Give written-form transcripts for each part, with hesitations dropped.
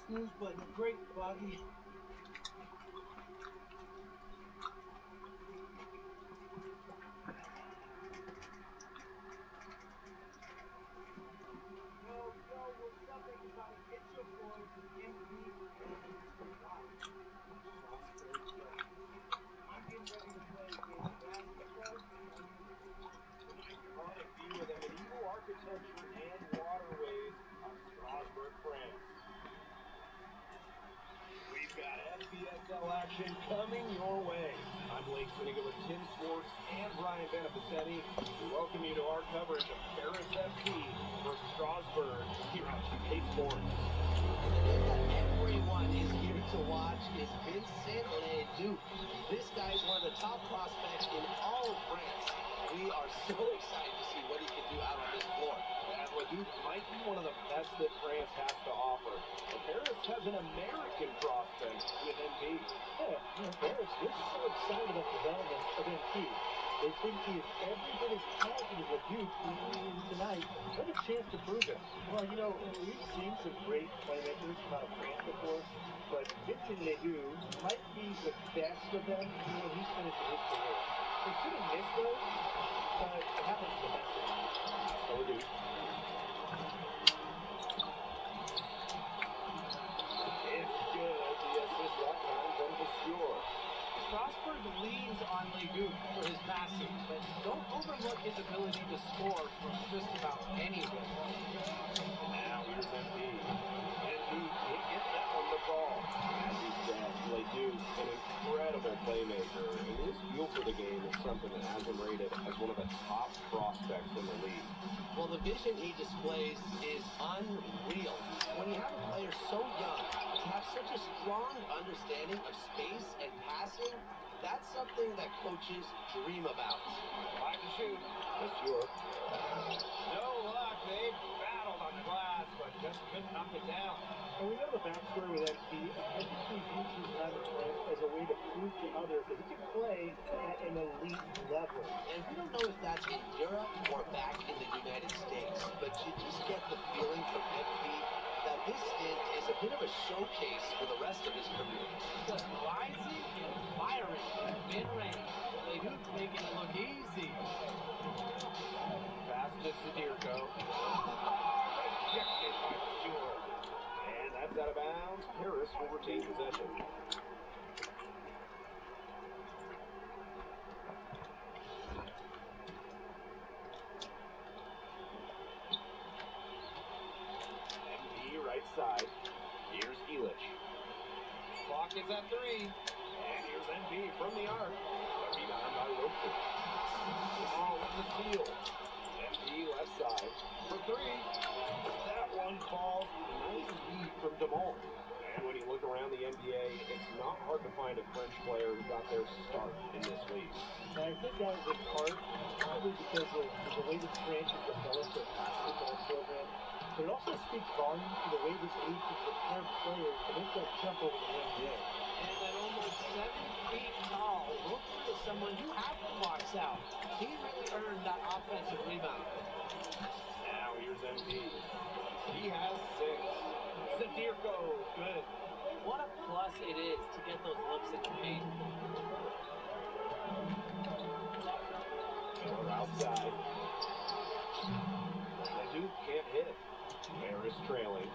snooze button. Great, Boggy. Action coming your way. I'm Blake Swinnigan with Tim Swartz and Brian Beneficetti. We welcome you to our coverage of Paris FC for Strasbourg here on 2K Sports. Everyone is here to watch is Vincent Leduc. This guy is one of the top prospects in all of France. We are so excited to see what he can do out on this floor. And Leduc might be one of the best that France has to offer. But Paris has an American prospect with MP. Paris, they're so excited about the development of MP. They think he is every bit as talented as Leduc tonight. What a chance to prove it. Well, we've seen some great playmakers come out of France before, but Vincent Leduc might be the best of them. He's finished his career. They shouldn't miss those, but it happens to the best of them. So Leduc. Strasbourg leans on Leduc for his passing, but don't overlook his ability to score from just about anywhere. Now here's MP. MP can't get that on the ball. As he said, Leduc, an incredible playmaker, and his feel for the game is something that has him rated as one of the top prospects in the league. Well, the vision he displays is unreal. When you have a player so young, to have such a strong understanding of space and passing, that's something that coaches dream about. Like to shoot. Yes, sure. No luck. They battled on the glass, but just couldn't knock it down. And we know the backstory with MP. I think he used his time in France as a way to prove to others that he can play at an elite level. And we don't know if that's in Europe or back in the United States, but you just get the feeling from MP that this stint is a bit of a showcase for the rest of his career. Just rising and firing in mid-range. Leduc making it look easy. Pass to Sadirko. Rejected by Monsieur. And that's out of bounds. Paris will retain possession. Side. Here's Elich. Clock is at 3. And here's NB from the arc. A rebound by Wilson. Ball in the steal. NB left side for 3. That one falls. Nice lead from DeMont. And when you look around the NBA, it's not hard to find a French player who got their start in this league. And I think that is in part probably because of the way the France has developed their basketball program. But it also speaks volumes to the way this league can prepare players to make that jump over the NBA. And at almost 7 feet tall, look for someone who half blocks out. He really earned that offensive rebound. Now here's MP. He has 6. Sadirko, good. What a plus it is to get those looks in the paint. Or outside. Leduc can't hit. Paris trailing.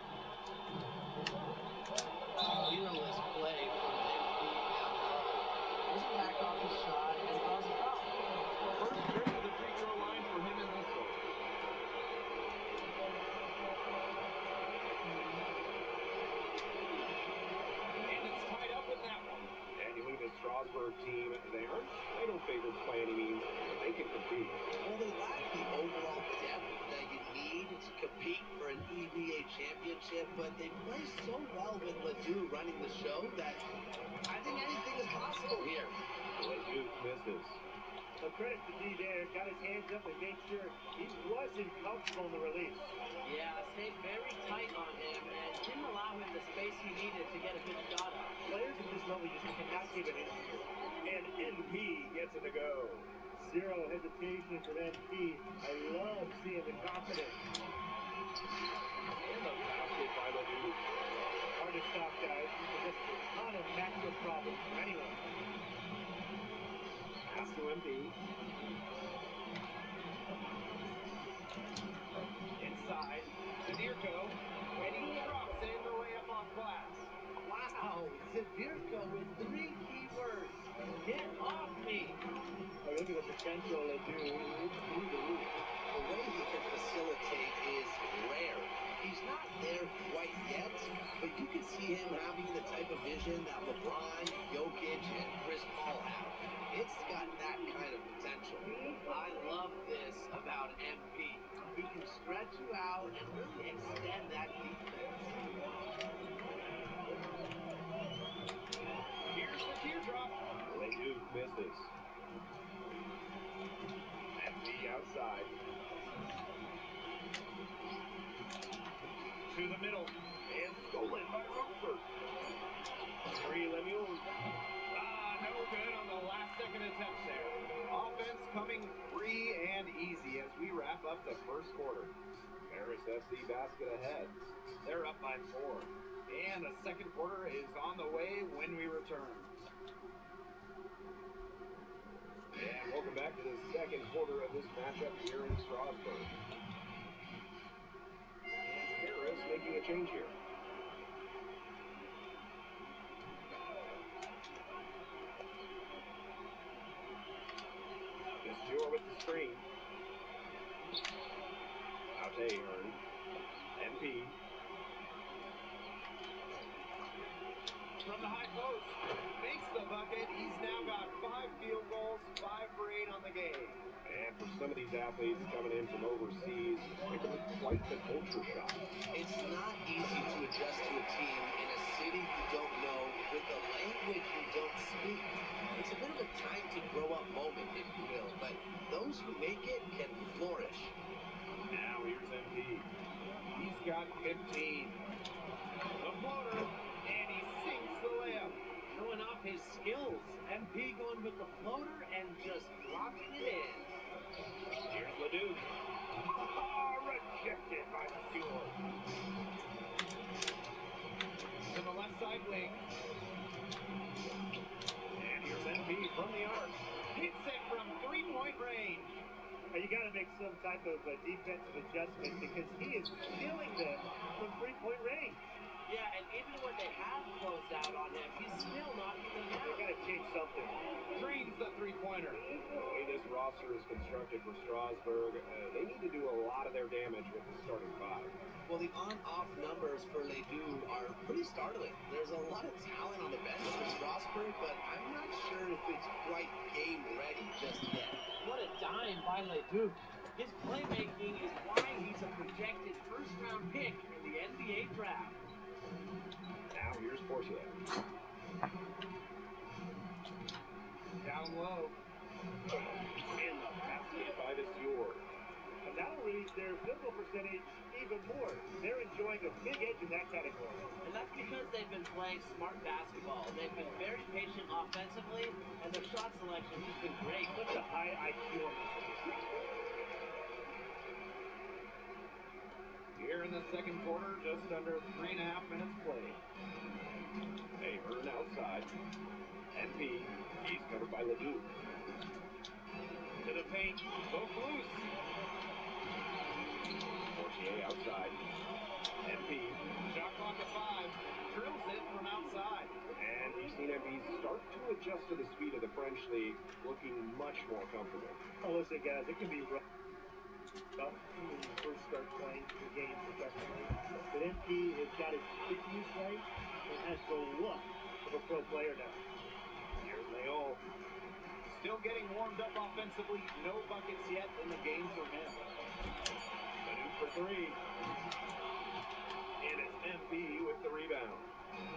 Fearless play from MP down low. Does he back off his shot and draws a foul? First trip to the free throw line for him in this one. And it's tied up with that one. And you look at the Strasbourg team, they aren't title favorites by any means, but they can compete. Well, they lack the overall depth that you need to compete for an EVA championship, but they play so well with Ledoux running the show that I think anything is possible here. Ledoux misses. So credit to D there, got his hands up and made sure he wasn't comfortable in the release. Yeah, stayed very tight on him and didn't allow him the space he needed to get a good shot off. Players at this level just cannot give an inch. And NP gets it to go. Zero hesitation from NP. I love seeing the confidence. And the basket by Ledoux. hard to stop, guys. He possesses a ton of matchup problems for anyone. Pass to MP. Inside. Zadirko. And he drops in the layup off glass. Wow, Zabirko with 3 key words. Get off me. Oh, look at the potential they do. It's through the roof. The way he can facilitate is rare. He's not there quite yet, but you can see him having the type of vision that LeBron, Jokic, and Chris Paul have. It's got that kind of potential. I love this about MP. He can stretch you out and really extend that defense. Here's the teardrop. Leduc misses. MP outside. To the middle. And stolen by Rockford. 3 Lemuel. No good on the last second attempt there. Offense coming free and easy as we wrap up the first quarter. Paris FC basket ahead. They're up by 4. And the second quarter is on the way when we return. And welcome back to the second quarter of this matchup here in Strasbourg. And Paris making a change here. Sure with the screen. Out to Ahern. MP. From the high post. Makes the bucket. He's now got 5 field goals, 5 for 8 on the game. And for some of these athletes coming in from overseas, it can be quite the culture shock. It's not easy to adjust to a team in a city you don't know with a language you don't speak. It's a bit of a time to grow up moment, if you will, but those who make it can flourish. Now here's MP. He's got 15. The floater, and he sinks the layup. Showing off his skills. MP going with the floater and just dropping it in. Here's Leduc. Rejected by the Stewart. To the left side wing. And here's MP from the arc. Hits it from 3-point range. You got to make some type of defensive adjustment because he is killing them from 3-point range. Yeah, and even when they have closed out on him, he's still knocking them They down. got to change something. Green's the 3-pointer. The way this roster is constructed for Strasbourg, they need to do a lot of their damage with the starting 5. Well, the on-off numbers for Ledoux are pretty startling. There's a lot of talent on the bench for Strasbourg, but I'm not sure if it's quite game ready just yet. What a dime by Leduc. His playmaking is why he's a projected first-round pick in the NBA draft. Now here's Portier. Down low. And the basket by the Stewart. And that'll raise their field goal percentage even more. They're enjoying a big edge in that category. And that's because they've been playing smart basketball. They've been very patient offensively, and their shot selection has been great. Such a high IQ on this team. Here in the second quarter, just under 3.5 minutes played. Ahern outside. MP, he's covered by Leduc. To the paint, both loose. Portier outside. MP, shot clock at 5, drills it from outside. And we've seen MP start to adjust to the speed of the French league, looking much more comfortable. Oh, listen, guys, it can be rough when you first start playing the game professionally. But MP has got his fitness right and has the look of a pro player now. Here's Leol. Still getting warmed up offensively. No buckets yet in the game for him. Leduc for 3. And it's MP with the rebound.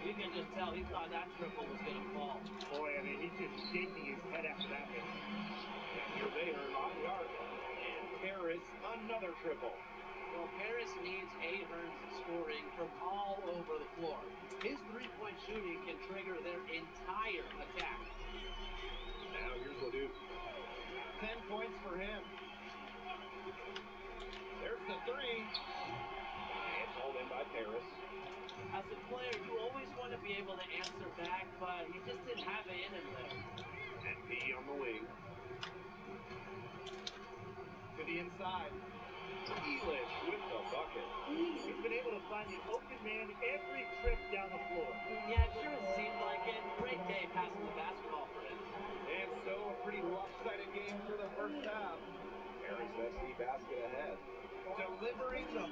You can just tell he thought that triple was going to fall. Boy, I mean, he's just shaking his head after that miss. And here's Ahern off the arc. And Paris, another triple. Well, Paris needs Ahern's scoring from all over the floor. His three-point shooting can trigger their entire attack. Now here's Leduc. 10 points for him. There's the 3. And it's hauled in by Paris. As a player, you want to be able to answer back, but he just didn't have it in him there. NP on the wing. To the inside. Elish with the bucket. He's been able to find the open man every trip down the floor. Yeah, it sure seemed like it. Great day passing the basketball for him. And so a pretty lopsided game for the first half. Harris FC basket ahead. Delivering the